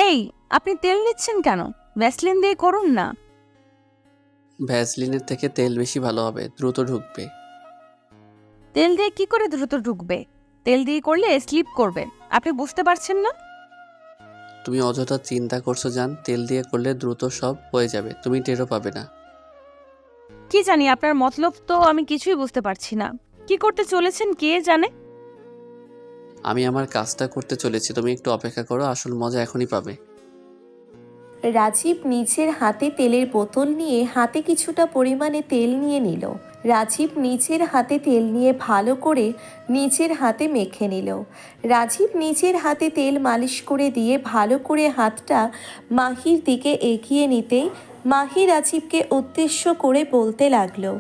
এই, আপনি তেল নিচ্ছেন কেন? ভ্যাসলিন দিয়ে করুন না। ভ্যাসলিনের থেকে তেল বেশি ভালো হবে, দ্রুত ঢুকবে। তেল দিয়ে কি করে দ্রুত ঢুকবে? তেল দিয়ে করলে স্লিপ করবে। আপনি বুঝতে পারছেন না? তুমি অযথা চিন্তা করছো জান, তেল দিয়ে করলে দ্রুত সব হয়ে যাবে, তুমি টেরও পাবে না। কি জানি, আপনার মতলব তো আমি কিছুই বুঝতে পারছি না। কি করতে চলেছেন কে জানে? আমি আমার কাজটা করতে চলেছি, তুমি একটু অপেক্ষা করো, আসল মজা এখনই পাবে। রাজীব নিজের হাতে তেলের বোতল নিয়ে হাতে কিছুটা পরিমাণে তেল নিয়ে নিল। রাজীব নিজের হাতে তেল নিয়ে ভালো করে নিজের হাতে মেখে নিল। রাজীব নিজের হাতে তেল মালিশ করে দিয়ে ভালো করে হাতটা মাহির দিকে এগিয়ে নিতেই মাহি রাজীবকে উদ্দেশ্য করে বলতে লাগলো।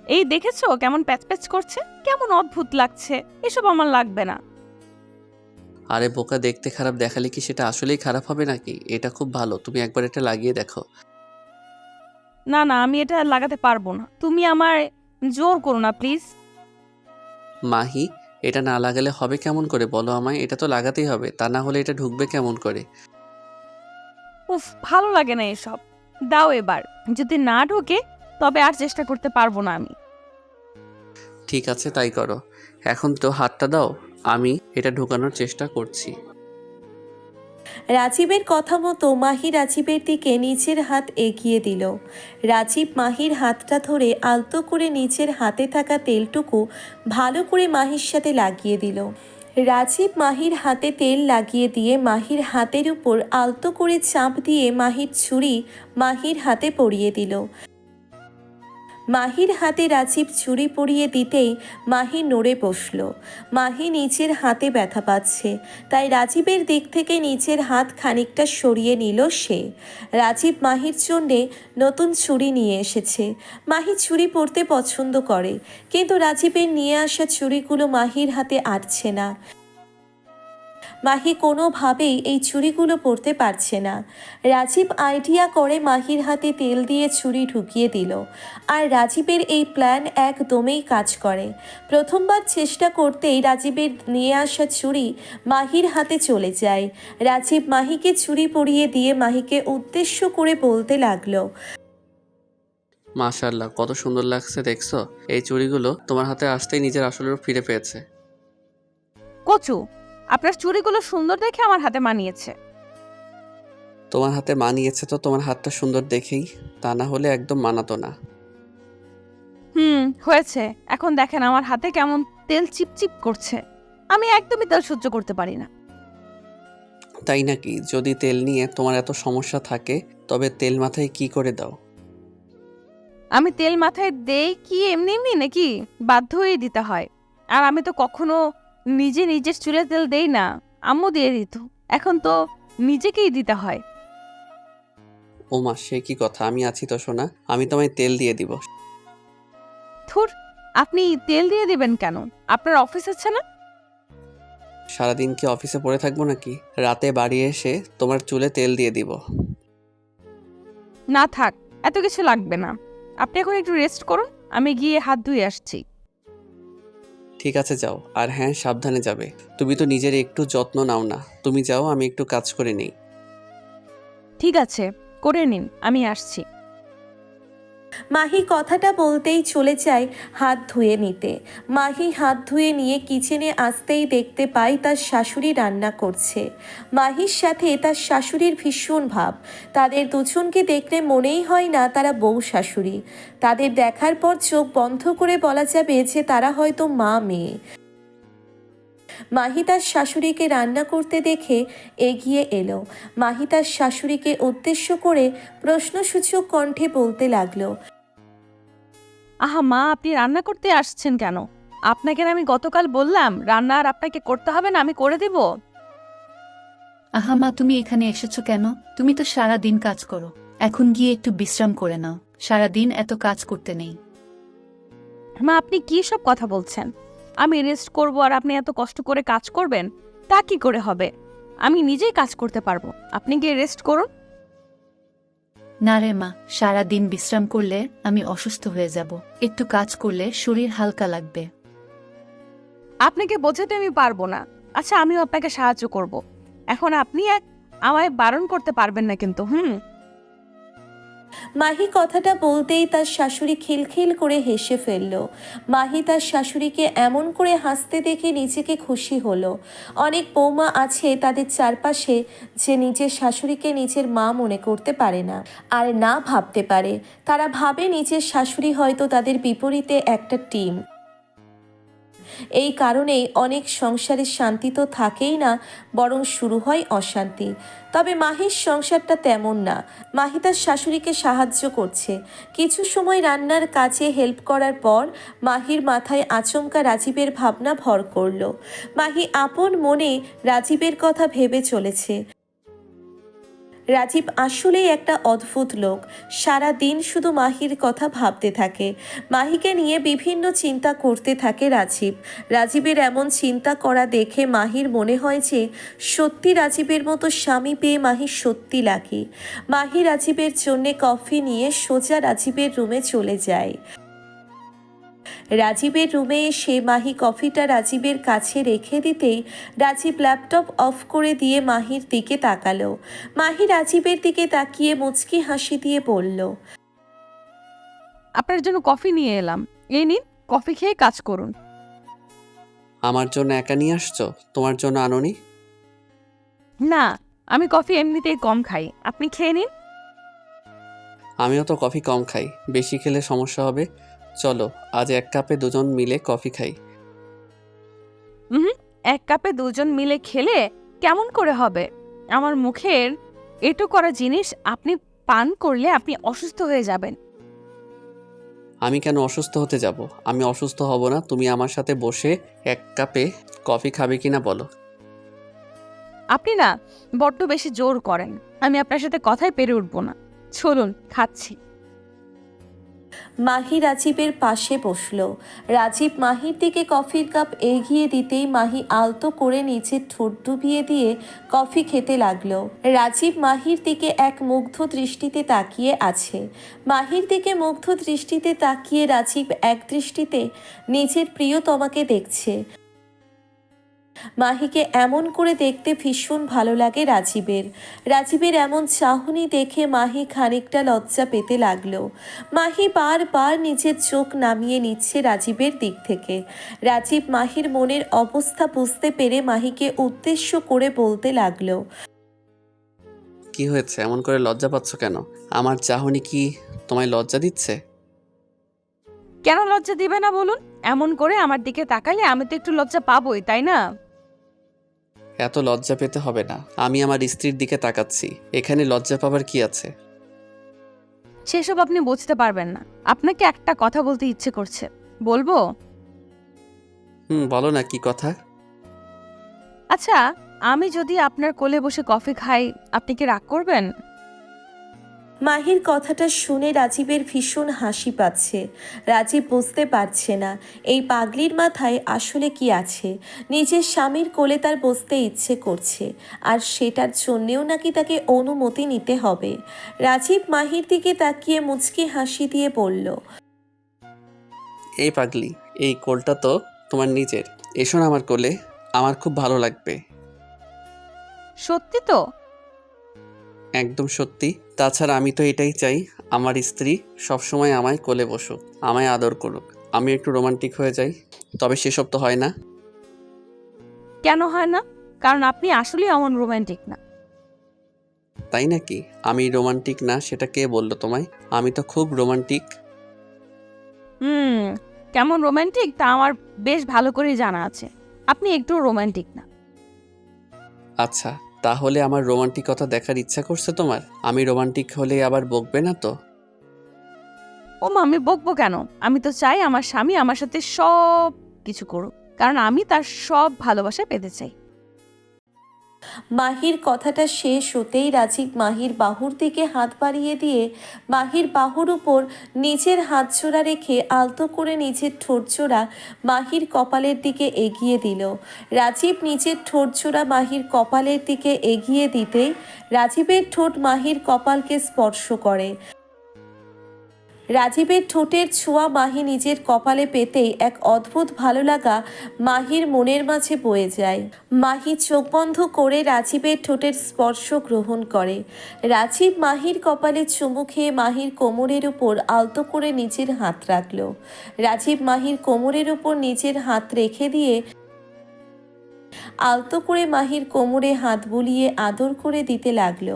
এই দেখেছো কেমন প্যাচ প্যাচ করছে? কেমন অদ্ভুত লাগছে। এসব আমার লাগবে না। আরে বোকা, দেখতে খারাপ দেখালে কি সেটা আসলেই খারাপ হবে নাকি? এটা খুব ভালো, তুমি একবার এটা লাগিয়ে দেখো। না না, আমি এটা লাগাতে পারবো না। তুমি আমার জোর করো না প্লিজ। মাহি, এটা না লাগালে হবে কেমন করে বলো আমায়? এটা তো লাগাতেই হবে, তা না হলে এটা ঢুকবে কেমন করে? উফ, ভালো লাগে না এসব। দাও এবার। যদি না ঢোকে তবে আর চেষ্টা করতে পারবো না আমি। ঠিক আছে, তাই করো। এখন তো হাতটা দাও, আমি এটা ঢোকানোর চেষ্টা করছি। রাজীবের কথা মতো মাহি রাজীবের দিকে নিচের হাত এগিয়ে দিল। রাজীব মাহির হাতটা ধরে আলতো করে নিচের হাতে থাকা তেলটুকু ভালো করে মাহির সাথে লাগিয়ে দিল। রাজীব মাহির হাতে তেল লাগিয়ে দিয়ে মাহির হাতের উপর আলতো করে চাপ দিয়ে মাহির ছুরি মাহির হাতে পরিয়ে দিল। মাহির হাতে রাজীব ছুরি পরিয়ে দিতেই মাহি নড়ে বসল। মাহি নিচের হাতে ব্যথা পাচ্ছে, তাই রাজীবের দিক থেকে নিচের হাত খানিকটা সরিয়ে নিল সে। রাজীব মাহির জন্যে নতুন ছুরি নিয়ে এসেছে। মাহি ছুরি পরতে পছন্দ করে, কিন্তু রাজীবের নিয়ে আসা ছুরিগুলো মাহির হাতে আটছে না। মাহি কোনোভাবেই এই ছুরিগুলো পরতে পারছে না। রাজীব আইডিয়া করে মাহির হাতে তেল দিয়ে ছুরি ঢুকিয়ে দিল। আর রাজীবের এই প্ল্যান একদমই কাজ করে। প্রথমবার চেষ্টা করতেই রাজীবের নিয়ে আসা ছুরি মাহির হাতে চলে যায়। রাজীব মাহিকে ছুরি পরিয়ে দিয়ে মাহিকে উদ্দেশ্য করে বলতে লাগলো। মাশাআল্লাহ, কত সুন্দর লাগছে দেখছো? এই চুড়িগুলো তোমার হাতে আসতেই নিজের আসল রূপ ফিরে পেয়েছে। কচু, আপনার চুড়িগুলো সুন্দর দেখে আমার হাতে মানিয়েছে। তোমার হাতে মানিয়েছে তো তোমার হাতটা সুন্দর দেখেই, তা না হলে একদম মানাতো না। হয়েছে। এখন দেখেন আমার হাতে কেমন তেল চিপচিপ করছে। আমি একদমই তেল সহ্য করতে পারি না। তাই নাকি? যদি তেল নিয়ে তোমার এত সমস্যা থাকে তবে তেল মাথায় কি করে দাও? আমি তেল মাথায় দেই কি এমনি এমনি নাকি? বাধ্য হয়ে দিতে হয়। আর আমি তো কখনো নিজে নিজের চুলে তেল দেই না। আম্মু দিয়ে দিত। এখন তো নিজেকেই দিতে হয়। ও মা, সে কি কথা! আমি আছি তো সোনা, আমি তোমায় তেল দিয়ে দিব। থুর, আপনি তেল দিয়ে দিবেন কেন? আপনার অফিস আছে না? সারাদিন কি অফিসে পড়ে থাকবো নাকি? রাতে বাড়ি এসে তোমার চুলে তেল দিয়ে দিব। না থাক, এত কিছু লাগবে না। আপনি এখন একটু রেস্ট করুন, আমি গিয়ে হাত ধুয়ে আসছি। ঠিক আছে, যাও। আর হ্যাঁ, সাবধানে যাবে। তুমি তো নিজের একটু যত্ন নাও না। তুমি যাও, আমি একটু কাজ করে নেই। ঠিক আছে, করে নিন, আমি আসছি। মাহি কথাটা বলতেই চলে যায় হাত ধুয়ে নিতে। মাহি হাত ধুয়ে নিয়ে কিচেনে আসতেই দেখতে পায় তার শাশুড়ি রান্না করছে। মাহির সাথে তার শাশুড়ির ভীষণ ভাব। তাদের দুজনকে দেখলে মনেই হয় না তারা বউ শাশুড়ি। তাদের দেখার পর চোখ বন্ধ করে বলা যাবে যে তারা হয়তো মা মেয়ে। মাহি তার শাশুড়িকে রান্না করতে দেখে এগিয়ে এলো। মাহি তার শাশুড়িকে উদ্দেশ্য করে প্রশ্নসূচক কণ্ঠে বলতে লাগলো। আহা মা, আপনি রান্না করতে আসছেন কেন? আপনাকে না আমি গতকাল বললাম রান্না আর আপনাকে করতে হবে না, আমি করে দেব। আহা মা, তুমি এখানে এসেছো কেন? তুমি তো সারা দিন কাজ করো। এখন গিয়ে একটু বিশ্রাম করে নাও। সারা দিন এত কাজ করতে নেই। মা, আপনি কি সব কথা বলছেন? আমি রেস্ট করব আর আপনি এত কষ্ট করে কাজ করবেন? তা কি করে হবে? আমি নিজেই কাজ করতে পারবো। আপনি গিয়ে রেস্ট করুন। না রে মা, সারা দিন বিশ্রাম করলে আমি অসুস্থ হয়ে যাব। একটু কাজ করলে শরীর হালকা লাগবে। আপনাকে বোঝাতে আমি পারবো না। আচ্ছা, আমিও আপনাকে সাহায্য করব। এখন আপনি আমায় বারণ করতে পারবেন না কিন্তু। মাহি কথাটা বলতেই তার শাশুড়ি খিলখিল করে হেসে ফেলল। মাহি তার শাশুড়িকে এমন করে হাসতে দেখে নিজেকে খুশি হলো। অনেক বৌমা আছে তাদের চারপাশে যে নিজের শাশুড়িকে নিজের মা মনে করতে পারে না আর না ভাবতে পারে। তারা ভাবে নিজের শাশুড়ি হয়তো তাদের বিপরীতে একটা টিম। এই কারণেই অনেক সংসারে শান্তি তো থাকেই না, বরং শুরু হয় অশান্তি। তবে মাহির সংসারটা তেমন না। মাহি তার শাশুড়িকে সাহায্য করছে। কিছু সময় রান্নার কাজে হেল্প করার পর মাহির মাথায় আচমকা রাজীবের ভাবনা ভর করলো। মাহি আপন মনে রাজীবের কথা ভেবে চলেছে। রাজীব আসলেই একটা অদ্ভুত লোক। সারা দিন শুধু মাহির কথা ভাবতে থাকে। মাহিকে নিয়ে বিভিন্ন চিন্তা করতে থাকে রাজীব। রাজীবের এমন চিন্তা করা দেখে মাহির মনে হয় যে সত্যি রাজীবের মতো স্বামী পেয়ে মাহি সত্যি লাকি। মাহি রাজীবের জন্যে কফি নিয়ে সোজা রাজীবের রুমে চলে যায়। রাজীবের রুমে এসে মাহি কফিটা রাজীবের কাছে রেখে দিতেই রাজীব ল্যাপটপ অফ করে দিয়ে মাহির দিকে তাকালো। মাহি রাজীবের দিকে তাকিয়ে মুচকি হাসি দিয়ে বলল, আপনার জন্য কফি নিয়ে এলাম, এই নিন, কফি খেয়ে কাজ করুন। আমার জন্য একা নিয়ে আসছো? তোমার জন্য আনোনি? না, আমি কফি এমনিতেই কম খাই, আপনি খেয়ে নিন। আমিও তো কফি কম খাই, বেশি খেলে সমস্যা হবে। চলো আজ এক কাপে দুজন মিলে কফি খাই। এক কাপে দুজন মিলে খেলে কেমন করে হবে? আমার মুখের এটু করা জিনিস আপনি পান করলে আপনি অসুস্থ হয়ে যাবেন। আমি কেন অসুস্থ হতে যাব? আমি অসুস্থ হব না। তুমি আমার সাথে বসে এক কাপে কফি খাবে কিনা বলো। আপনি না বড্ড বেশি জোর করেন, আমি আপনার সাথে কথাই পেরে উঠবো না। চলুন, খাচ্ছি। মাহি রাজীবের পাশে বসলো। রাজীব মাহির দিকে কফির কাপ এগিয়ে দিতেই মাহি আলতো করে নিচের ঠোঁট ডুবিয়ে দিয়ে কফি খেতে লাগলো। রাজীব মাহির দিকে এক মুগ্ধ দৃষ্টিতে তাকিয়ে আছে। মাহির দিকে মুগ্ধ দৃষ্টিতে তাকিয়ে রাজীব এক দৃষ্টিতে নিজের প্রিয়তমাকে দেখছে। মাহিকে এমন করে দেখতে ভীষণ ভালো লাগে রাজীবের। রাজীবের এমন চাহনি দেখে মাহি খানিকটা লজ্জা পেতে লাগলো। মাহি বারবার নিজের চোখ নামিয়ে নিচ্ছে রাজীবের দিক থেকে। রাজীব মাহির মনের অবস্থা বুঝতে পেরে মাহিকে উদ্দেশ্য করে বলতে লাগলো, কি হয়েছে? এমন করে লজ্জা পাচ্ছ কেন? আমার চাহনি কি তোমায় লজ্জা দিচ্ছে? কেন লজ্জা দিবে না বলুন? এমন করে আমার দিকে তাকালে আমি তো একটু লজ্জা পাবোই, তাই না? এত লজ্জা পেতে হবে না। আমি আমার স্ত্রীর দিকে তাকাচ্ছি, এখানে লজ্জা পাবার কি আছে? সেসব আপনি বুঝতে পারবেন না। আপনাকে একটা কথা বলতে ইচ্ছে করছে, বলবো? বলো না, কি কথা? আচ্ছা, আমি যদি আপনার কোলে বসে কফি খাই, আপনি কি রাগ করবেন? মাহির কথাটা শুনে রাজীবের ভীষণ হাসি পাচ্ছে। রাজীব বুঝতে পারছে না এই পাগলির মাথায় আসলে কি আছে। নিজের স্বামীর কোলে তার বসতে ইচ্ছে করছে, আর সেটার জন্যেও নাকি তাকে অনুমতি নিতে হবে। রাজীব মাহির দিকে তাকিয়ে মুচকি হাসি দিয়ে বলল, এই পাগলি, এই কোলটা তো তোমার নিজের। এসো না আমার কোলে, আমার খুব ভালো লাগবে। সত্যি তো? একদম সত্যি। তাছাড়া আমি তো এটাই চাই, আমার স্ত্রী সবসময় আমায় কোলে বসুক, আমায় আদর করুক, আমি একটু রোমান্টিক হয়ে যাই। তবে সেসব তো হয় না। কেন হয় না? কারণ আপনি আসলেই অমন রোমান্টিক না। তাই নাকি? আমি রোমান্টিক না সেটা কে বললো তোমায়? আমি তো খুব রোমান্টিক। কেমন রোমান্টিক তা আমার বেশ ভালো করেই জানা আছে। আপনি একটু রোমান্টিক না। আচ্ছা, তাহলে আমার রোমান্টিকতা দেখার ইচ্ছা করছে তোমার? আমি রোমান্টিক হলে আবার বকবে না তো? আমি বকবো কেন? আমি তো চাই আমার স্বামী আমার সাথে সব কিছু করুক, কারণ আমি তার সব ভালোবাসা পেতে চাই। মাহির কথাটা শেষ হতেই রাজীব মাহির বাহুর দিকে হাত বাড়িয়ে দিয়ে মাহির বাহুর উপর নিজের হাত জোড়া রেখে আলতো করে নিজের ঠোঁট জোড়া মাহির কপালের দিকে এগিয়ে দিল। রাজীব নিজের ঠোঁট জোড়া মাহির কপালের দিকে এগিয়ে দিতেই রাজীবের ঠোঁট মাহির কপালকে স্পর্শ করে। রাজীবের ঠোঁটের ছোঁয়া মাহি নিজের কপালে পেতেই এক অদ্ভুত ভালো লাগা মাহির মনের মাঝে বয়ে যায়। মাহি চোখ বন্ধ করে রাজীবের ঠোঁটের স্পর্শ গ্রহণ করে। রাজীব মাহির কপালে চুমু খেয়ে মাহির কোমরের উপর আলতো করে নিজের হাত রাখল। রাজীব মাহির কোমরের উপর নিজের হাত রেখে দিয়ে আলতো করে মাহির কোমরে হাত বুলিয়ে আদর করে দিতে লাগলো।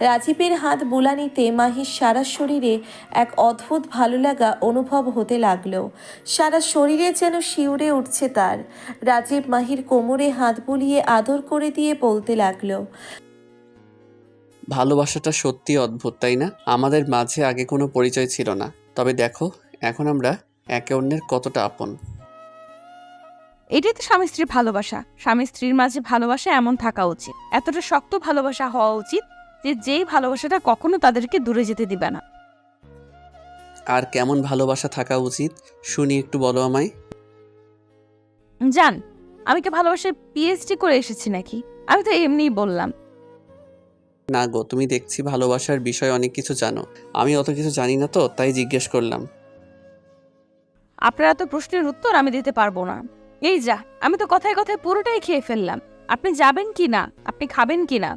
রাজীবের হাত বুলানিতে মাহির সারা শরীরে এক অদ্ভুত ভালো লাগা অনুভব হতে লাগলো। সারা শরীরে যেন শিউরে উঠছে তার। রাজীব মাহির কোমরে হাত বুলিয়ে আদর করে দিয়ে বলতে লাগলো, ভালোবাসাটা সত্যি অদ্ভুত, তাই না? আমাদের মাঝে আগে কোনো পরিচয় ছিল না, তবে দেখো এখন আমরা একে অন্যের কতটা আপন। এটাই তো স্বামী স্ত্রীর ভালোবাসা। স্বামী স্ত্রীর মাঝে ভালোবাসা এমন থাকা উচিত, এতটা শক্ত ভালোবাসা হওয়া উচিত যে যেই ভালোবাসাটা কখনো তাদেরকে দূরে যেতে দিবে না। আর কেমন ভালোবাসা থাকা উচিত শুনি, একটু বলো আমায়। জান, আমি কি ভালোবাসায় পিএইচডি করে এসেছি নাকি? আমি তো এমনিই বললাম। না গো, তুমি দেখছি ভালোবাসার বিষয়ে অনেক কিছু জানো। আমি অত কিছু জানি না তো, তাই জিজ্ঞেস করলাম। আপনার এত প্রশ্নের উত্তর আমি দিতে পারবো না। এই যা, আমি তো কথায় কথায় পুরোটাই খেয়ে ফেললাম। আপনি যাবেন কি না, আপনি খাবেন কি না?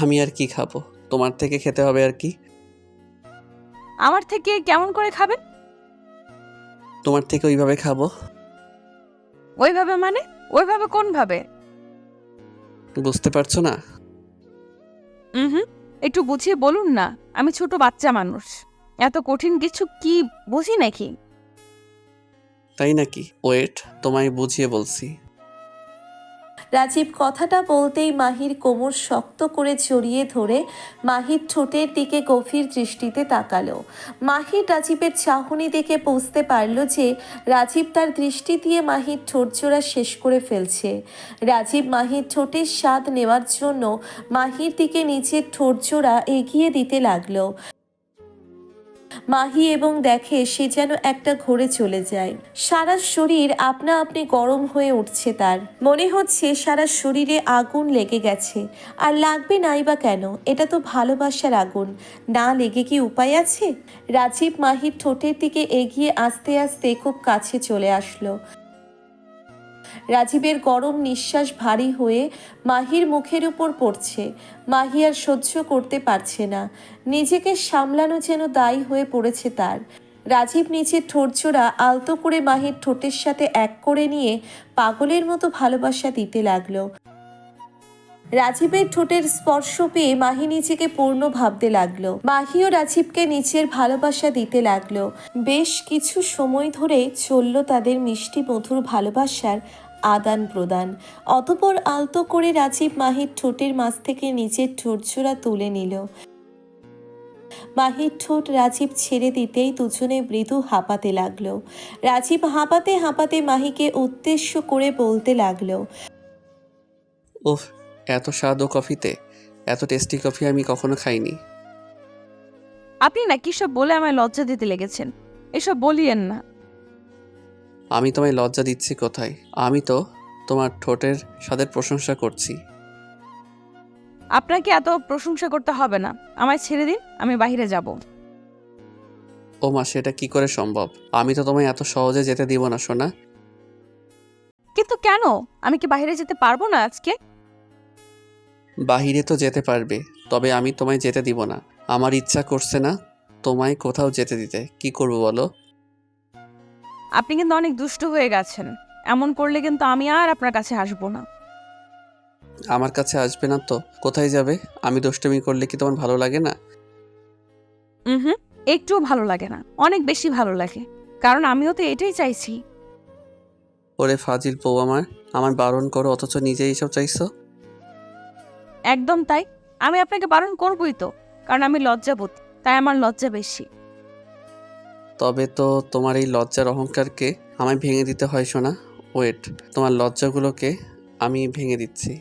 আমি আর কি খাবো, তোমার থেকে খেতে হবে আর কি। আমার থেকে কেমন করে খাবেন? তোমার থেকে ওইভাবে খাবো। ওইভাবে মানে? ওইভাবে কোন ভাবে? বুঝতে পারছো না? হুম, একটু বুঝিয়ে বলুন না। আমি ছোট বাচ্চা মানুষ, এত কঠিন কিছু কি বুঝি নাকি? তাই নাকি? ওয়েট, তোমায় বুঝিয়ে বলছি। রাজীব কথাটা বলতেই মাহির কোমর শক্ত করে জড়িয়ে ধরে মাহির ঠোঁটের দিকে গভীর দৃষ্টিতে তাকালো। মাহির রাজীবের চাহনি দেখে বুঝতে পারল যে রাজীব তার দৃষ্টি দিয়ে মাহির ঠোঁটজোড়া শেষ করে ফেলছে। রাজীব মাহির ঠোঁটের স্বাদ নেওয়ার জন্য মাহির দিকে নিজের ঠোঁটজোড়া এগিয়ে দিতে লাগলো। মাহি এবং দেখে সে যেন একটা ঘোরে চলে যায়। সারা শরীর আপনা আপনি গরম হয়ে উঠছে তার। মনে হচ্ছে সারা শরীরে আগুন লেগে গেছে। আর লাগবে নাই বা কেন, এটা তো ভালোবাসার আগুন, না লেগে কি উপায় আছে? রাজীব মাহির ঠোঁটের দিকে এগিয়ে আস্তে আস্তে খুব কাছে চলে আসলো। রাজীবের গরম নিঃশ্বাস ভারী হয়ে মাহির মুখের উপর পড়ছে। মাহি আর সহ্য করতে পারছে না, নিজেকে সামলানো যেন দায়ী হয়ে পড়েছে তার। রাজীব নিচের ঠোঁটজোড়া আলতো করে মাহির ঠোঁটের সাথে এক করে নিয়ে পাগলের মতো ভালোবাসা দিতে লাগলো। রাজীবের ঠোঁটের স্পর্শ পেয়ে মাহি নিজেকে পূর্ণ ভাবতে লাগলো। মাহিও রাজীবকে নিচের ভালোবাসা দিতে লাগলো। বেশ কিছু সময় ধরে চলল তাদের মিষ্টি মধুর ভালোবাসার আদান প্রদান। অতঃপর আলতো করে রাজীব মাহির ঠোঁটের মাছ থেকে নিচের ঠোঁটজোড়া তুলে নিল। মাহির ঠোঁট রাজীব ছেড়ে দিতেই দুজনে মৃদু হাঁপাতে লাগলো। রাজীব হাঁপাতে হাঁপাতে মাহিকে উদ্দেশ্য করে বলতে লাগলো, ওহ, এত স্বাদ ও কফিতে, এত টেস্টি কফি আমি কখনো খাইনি। আপনি না কি সব বলে আমায় লজ্জা দিতে লেগেছেন। এসব বলিয়েন না। আমি তোমায় লজ্জা দিচ্ছি কোথায়? আমি তো তোমার ঠোঁটের স্বাদের প্রশংসা করছি। আপনাকে এত প্রশংসা করতে হবে না, আমায় ছেড়ে দিন, আমি বাইরে যাব। ও মা, সেটা কি করে সম্ভব? আমি তো তোমায় এত সহজে যেতে দিব না সোনা। কিন্তু কেন? আমি কি বাইরে যেতে পারবো না আজকে? বাহিরে তো যেতে পারবে, তবে আমি তোমায় যেতে দিব না। আমার ইচ্ছা করছে না তোমায় কোথাও যেতে দিতে। কি করব বলো? আপনি কিন্তু অনেক দুষ্ট হয়ে গেছেন। এমন করলে কিন্তু আমি আর আপনার কাছে আসবো না। আমার কাছে আসবে না তো কোথায় যাবে? আমি দুষ্টুমি করলে কি তোমার ভালো লাগে না? হুম, একটুও ভালো লাগে না, অনেক বেশি ভালো লাগে। কারণ আমিও তো এটাই চাইছি। ওরে ফাজিল বউ আমার, আমার বারণ করো অথচ নিজেই এসব চাইছো। একদম তাই, আমি আপনাকে বারণ করবই তো, কারণ আমি লজ্জাবতী, তাই আমার লজ্জা বেশি। তবে তো তোমার এই লজ্জার অহংকারকে আমায় ভেঙে দিতে হয় সোনা। ওয়েট, তোমার লজ্জাগুলোকে আমি ভেঙে দিচ্ছি।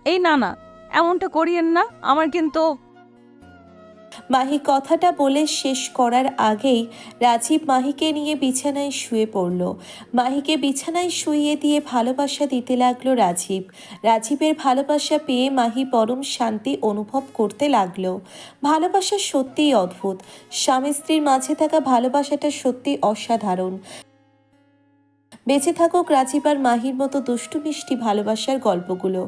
এই না না, এমনটা করিয়েন না। আমার কিন্তু মাহি কথাটা বলে শেষ করার আগেই রাজীব মাহিকে নিয়ে বিছানায় শুয়ে পড়ল। মাহিকে বিছানায় শুইয়ে দিয়ে ভালোবাসা দিতে লাগলো রাজীব। রাজীবের ভালোবাসা পেয়ে মাহি পরম শান্তি অনুভব করতে লাগলো। ভালোবাসা সত্যিই অদ্ভুত। স্বামী স্ত্রীর মাঝে থাকা ভালোবাসাটা সত্যি অসাধারণ। বেঁচে থাকুক রাজীব আর মাহির মতো দুষ্টু মিষ্টি ভালোবাসার গল্পগুলো।